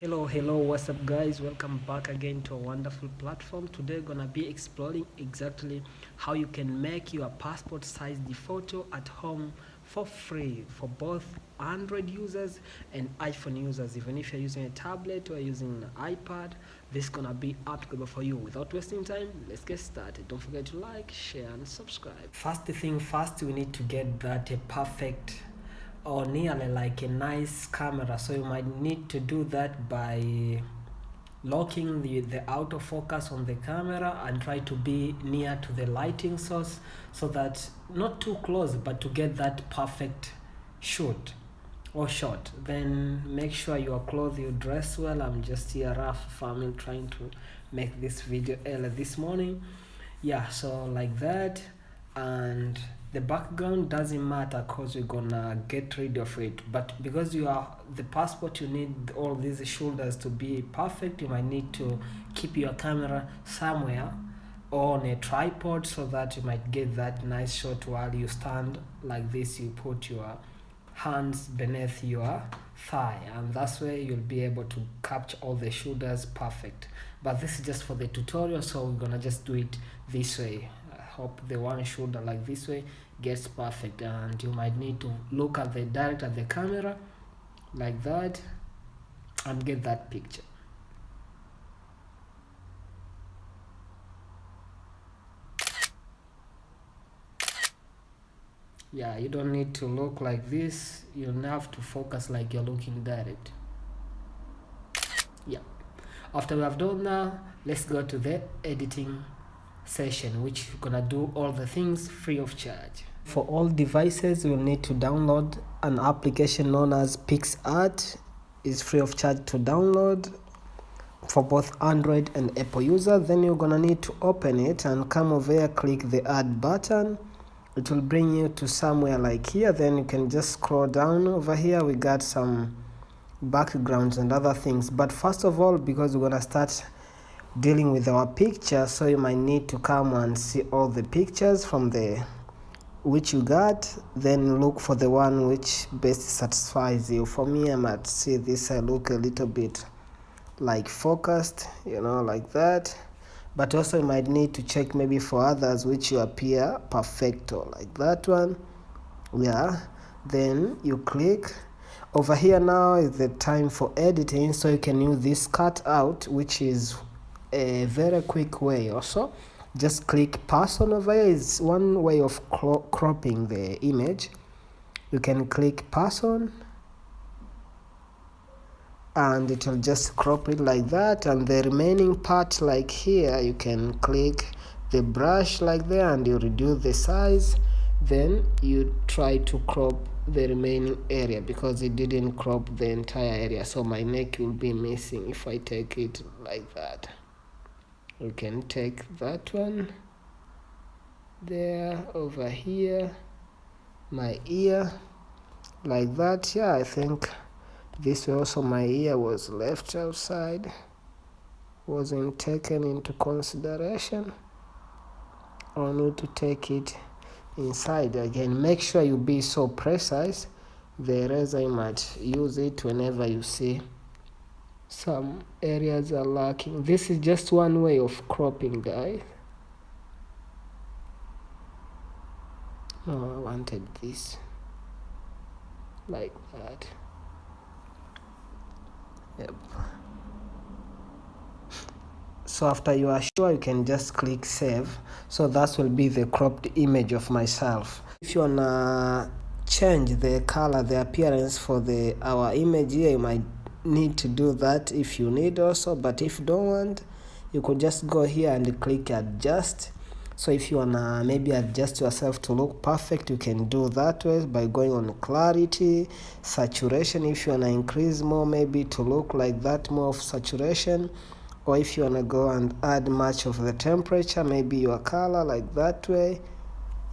Hello, what's up guys? Welcome back again to a wonderful platform. Today gonna be exploring exactly how you can make your passport sized photo at home for free for both Android users and iPhone users. Even if you're using a tablet or using an iPad, this is gonna be applicable for you. Without wasting time, let's get started. Don't forget to like, share and subscribe. First thing first, we need to get that a perfect or nearly like a nice camera, so you might need to do that by locking the autofocus on the camera and try to be near to the lighting source, so that not too close but to get that perfect shoot or shot. Then make sure your clothes, you dress well. I'm just here rough family trying to make this video early this morning. Yeah, so like that. And the background doesn't matter because we're gonna get rid of it, but because you are the passport, you need all these shoulders to be perfect. You might need to keep your camera somewhere on a tripod so that you might get that nice shot while you stand like this. You put your hands beneath your thigh, and that's where you'll be able to capture all the shoulders perfect. But this is just for the tutorial, so we're gonna just do it this way. I hope the one shoulder like this way gets perfect, and you might need to look at the direct at the camera like that and get that picture. Yeah, you don't need to look like this. You have to focus like you're looking direct. Yeah, after we have done that, let's go to the editing session, which you're gonna do all the things free of charge. For all devices, you'll need to download an application known as PixArt. It's free of charge to download for both Android and Apple user. Then you're gonna need to open it and come over here, click the add button. It will bring you to somewhere like here. Then you can just scroll down. Over here we got some backgrounds and other things, but first of all, because we're gonna start dealing with our picture, so you might need to come and see all the pictures from the which you got, then look for the one which best satisfies you. For me, I might see this, I look a little bit like focused, like that. But also you might need to check maybe for others which you appear perfecto, like that one. Yeah, then you click over here. Now is the time for editing, so you can use this cut out, which is a very quick way. Also just click person over here. Is one way of cropping the image. You can click person and it will just crop it like that, and the remaining part like here you can click the brush like there and you reduce the size. Then you try to crop the remaining area because it didn't crop the entire area, so my neck will be missing if I take it like that. You can take that one there, over here, my ear like that. Yeah, I think this way also my ear was left outside, wasn't taken into consideration. I'll need to take it inside again. Make sure you be so precise. The eraser, you might use it whenever you see some areas are lacking. This is just one way of cropping, guys. Oh, I wanted this like that. Yep. So after you are sure, you can just click save. So that will be the cropped image of myself. If you wanna change the color, the appearance for our image here, you might need to do that if you need also. But if you don't want, you could just go here and click adjust. So if you wanna maybe adjust yourself to look perfect, you can do that way by going on clarity, saturation. If you wanna increase more, maybe to look like that, more of saturation. Or if you wanna go and add much of the temperature, maybe your color like that way,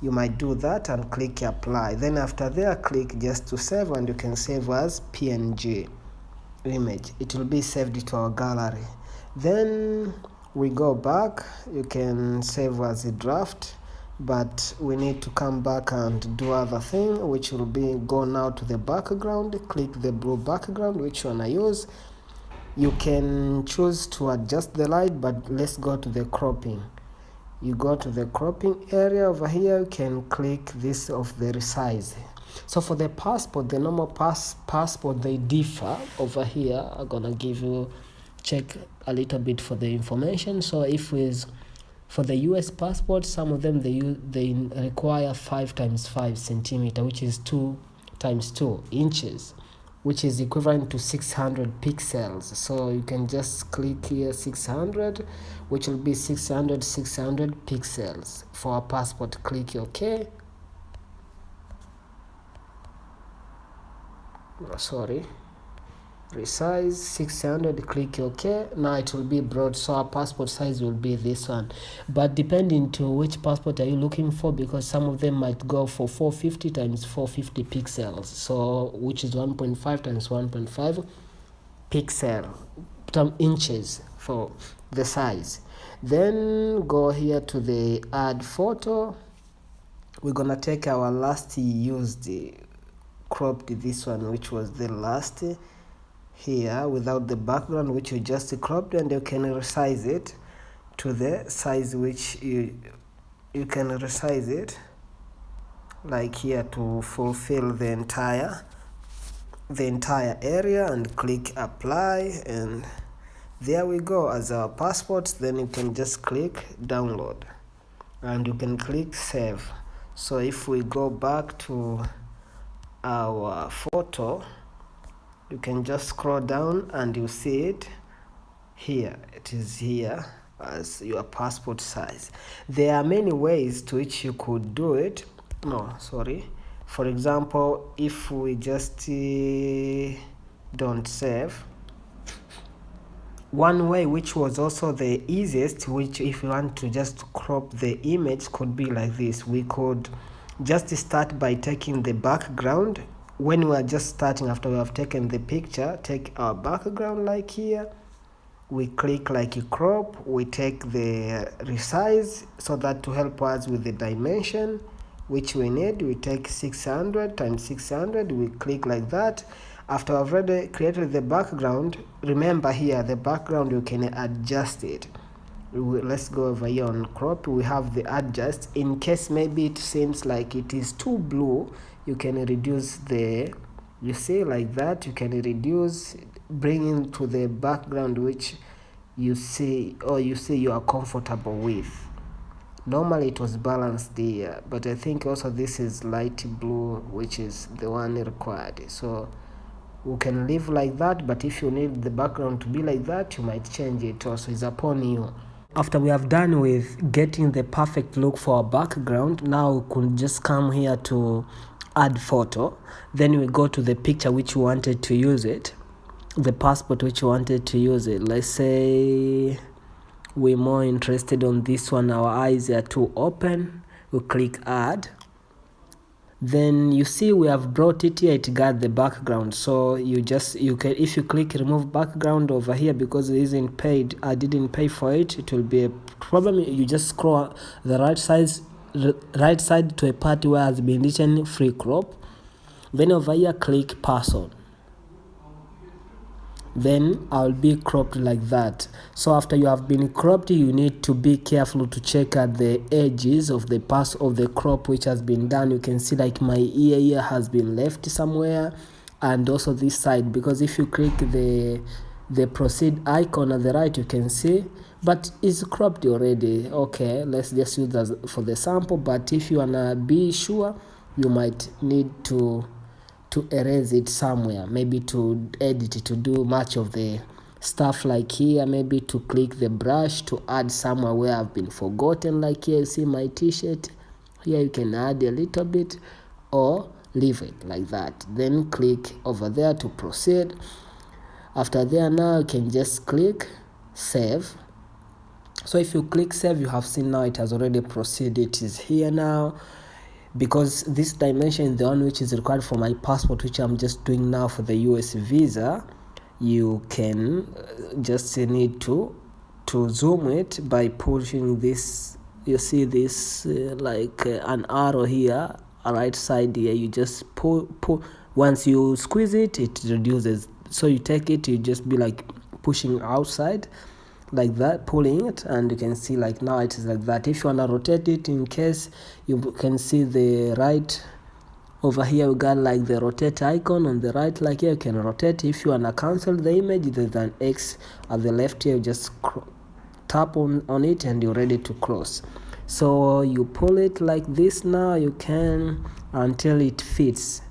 you might do that and click apply. Then after there, click just to save, and you can save as PNG image. It will be saved to our gallery. Then we go back. You can save as a draft, but we need to come back and do other thing, which will be go now to the background. Click the blue background, which you wanna use. You can choose to adjust the light, but let's go to the cropping. You go to the cropping area over here, you can click this of the resize. So for the passport, the normal passport, they differ over here. I'm gonna give you check a little bit for the information. So if is for the US passport, some of them they require 5 times 5 centimeter, which is 2 times 2 inches, which is equivalent to 600 pixels. So you can just click here 600, which will be 600 pixels for a passport. Click OK. Resize 600, click OK. Now it will be broad, so our passport size will be this one, but depending to which passport are you looking for, because some of them might go for 450 times 450 pixels, so which is 1.5 times 1.5 pixel inches for the size. Then go here to the add photo. We're gonna take our last used cropped, this one, which was the last here without the background, which you just cropped, and you can resize it to the size which you can resize it like here to fulfill the entire area, and click apply, and there we go as our passports. Then you can just click download and you can click save. So if we go back to our photo, you can just scroll down and you see it here. It is here as your passport size. There are many ways to which you could do it. For example, if we just don't save, one way which was also the easiest, which if you want to just crop the image, could be like this. We could just start by taking the background. When we are just starting, after we have taken the picture, take our background like here, we click like a crop, we take the resize, so that to help us with the dimension which we need, we take 600 times 600, we click like that. After I've already created the background, remember here the background you can adjust it. Let's go over here on crop. We have the adjust. In case maybe it seems like it is too blue, you can reduce the, you see like that, you can reduce, bringing to the background which you see or you are comfortable with. Normally it was balanced here, but I think also this is light blue, which is the one required. So we can leave like that, but if you need the background to be like that, you might change it. Also, it's upon you. After we have done with getting the perfect look for our background, now we could just come here to add photo. Then we go to the picture which we wanted to use it, the passport which we wanted to use it. Let's say we're more interested on this one, our eyes are too open. We click add. Then you see we have brought it here, it got the background. So you can, if you click remove background over here, because it isn't paid, I didn't pay for it, it will be a problem. You just scroll the right side to a part where has been written free crop. Then over here click person. Then I'll be cropped like that. So after you have been cropped, you need to be careful to check at the edges of the pass of the crop which has been done. You can see like my ear here has been left somewhere, and also this side, because if you click the proceed icon at the right, you can see, but it's cropped already. Okay, let's just use that for the sample, but if you wanna be sure, you might need to erase it somewhere, maybe to edit it, to do much of the stuff like here, maybe to click the brush to add somewhere where I've been forgotten. Like here you see my t-shirt, here you can add a little bit or leave it like that. Then click over there to proceed. After there, now you can just click save. So if you click save, you have seen now it has already proceeded. It is here now. Because this dimension is the one which is required for my passport, which I'm just doing now for the US visa, you can just need to zoom it by pushing this. You see this like an arrow here, a right side here. You just pull. Once you squeeze it, it reduces. So you take it, you just be like pushing outside like that, pulling it, and you can see like now it is like that. If you want to rotate it, in case you can see the right over here, we got like the rotate icon on the right, like here you can rotate. If you want to cancel the image, there's an X at the left here, you just tap on it and you're ready to close. So you pull it like this. Now you can until it fits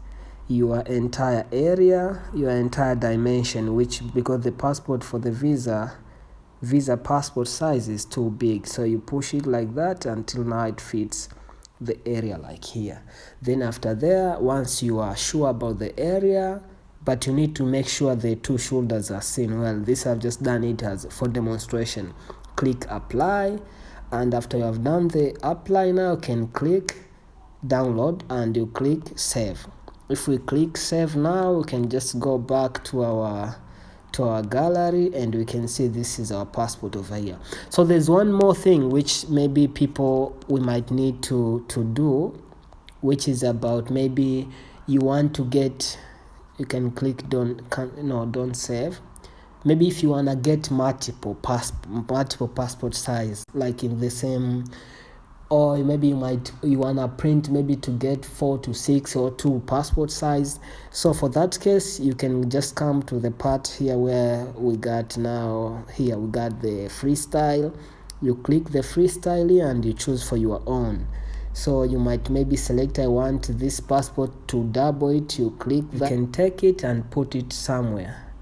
your entire area, your entire dimension, which because the passport for the visa passport size is too big, so you push it like that until now it fits the area like here. Then after there, once you are sure about the area, but you need to make sure the two shoulders are seen well. This I've just done it as for demonstration. Click apply, and after you have done the apply, now you can click download and you click save. If we click save now, we can just go back to our gallery and we can see this is our passport over here. So there's one more thing which maybe we might need to do, which is about maybe you want to get, you can click don't save. Maybe if you want to get multiple passport size, like in the same, or maybe you want to print maybe to get 4 to 6 or 2 passport size. So for that case, you can just come to the part here where we got now, here we got the freestyle. You click the freestyle here and you choose for your own. So you might maybe select, I want this passport to double it. You click that. You can take it and put it somewhere,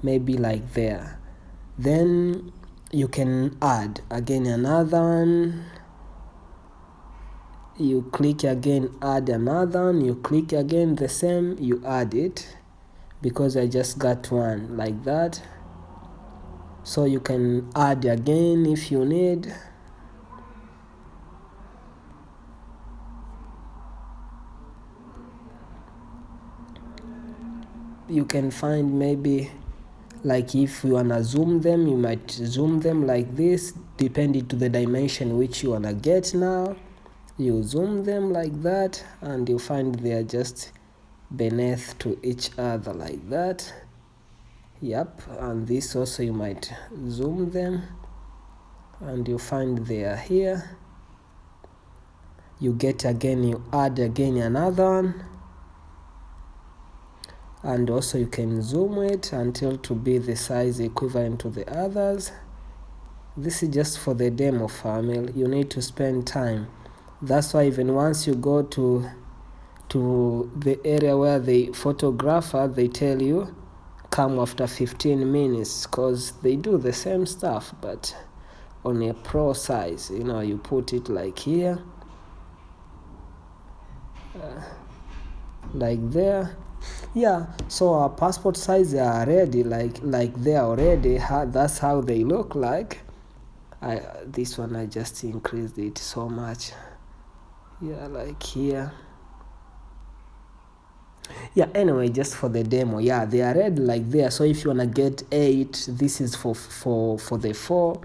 maybe like there. Then you can add again another one. You click again, add another one. You click again the same, you add it, because I just got one like that. So you can add again if you need. You can find maybe, like if you wanna zoom them, you might zoom them like this, depending to the dimension which you wanna get. Now you zoom them like that and you find they are just beneath to each other like that. Yep. And this also you might zoom them and you find they are here. You get again, you add again another one, and also you can zoom it until to be the size equivalent to the others. This is just for the demo, family. You need to spend time. That's why even once you go to the area where the photographer, they tell you come after 15 minutes, because they do the same stuff but on a pro size. You put it like here, like there. Yeah, so our passport size are ready, like they are already. That's how they look like. This one I just increased it so much. Yeah, like here. Yeah, anyway, just for the demo, yeah, they are ready like there. So if you wanna get 8, this is for the 4.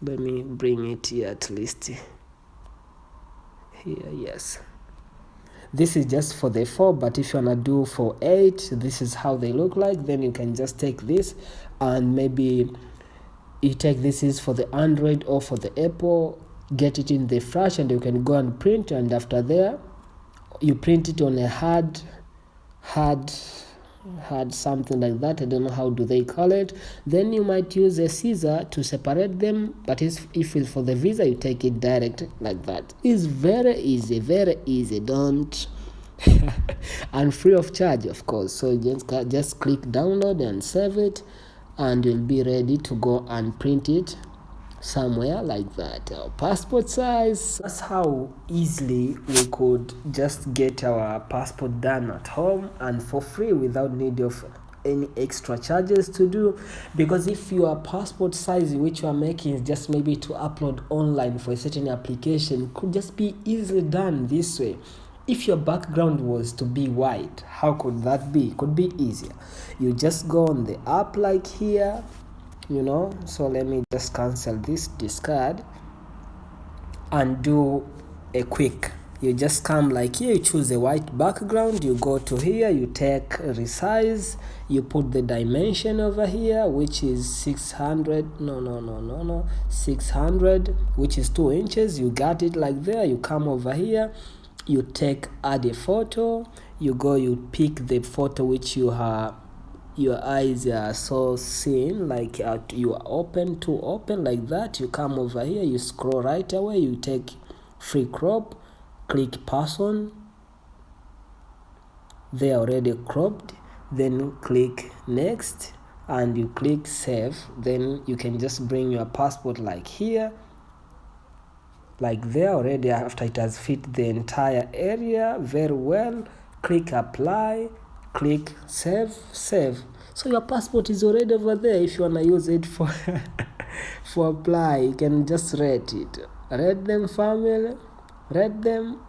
Let me bring it here at least. Here, yes. This is just for the 4, but if you wanna do for 8, this is how they look like. Then you can just take this and maybe you take this is for the Android or for the Apple, get it in the flash and you can go and print, and after there you print it on a hard something like that. I don't know how do they call it. Then you might use a scissor to separate them, but if it's for the visa, you take it direct like that. It's very easy, don't and free of charge, of course. So just click download and save it, and you'll be ready to go and print it somewhere like that. Our passport size. That's how easily we could just get our passport done at home and for free, without need of any extra charges to do. Because if your passport size which you are making is just maybe to upload online for a certain application, could just be easily done this way. If your background was to be white, how could that be? Could be easier. You just go on the app like here, so let me just cancel this, discard, and do a quick You just come like here, you choose a white background, you go to here, you take resize, you put the dimension over here, which is 600, 600, which is 2 inches. You got it like there. You come over here, you take add a photo, you go, you pick the photo which you have your eyes are so seeing, like you are open like that. You come over here, you scroll right away, you take free crop, click person, they are already cropped, then click next and you click save. Then you can just bring your passport like here, like there already, after it has fit the entire area very well. Click apply, click save. So your passport is already over there. If you want to use it for for apply, you can just rate it. Rate them, family, rate them.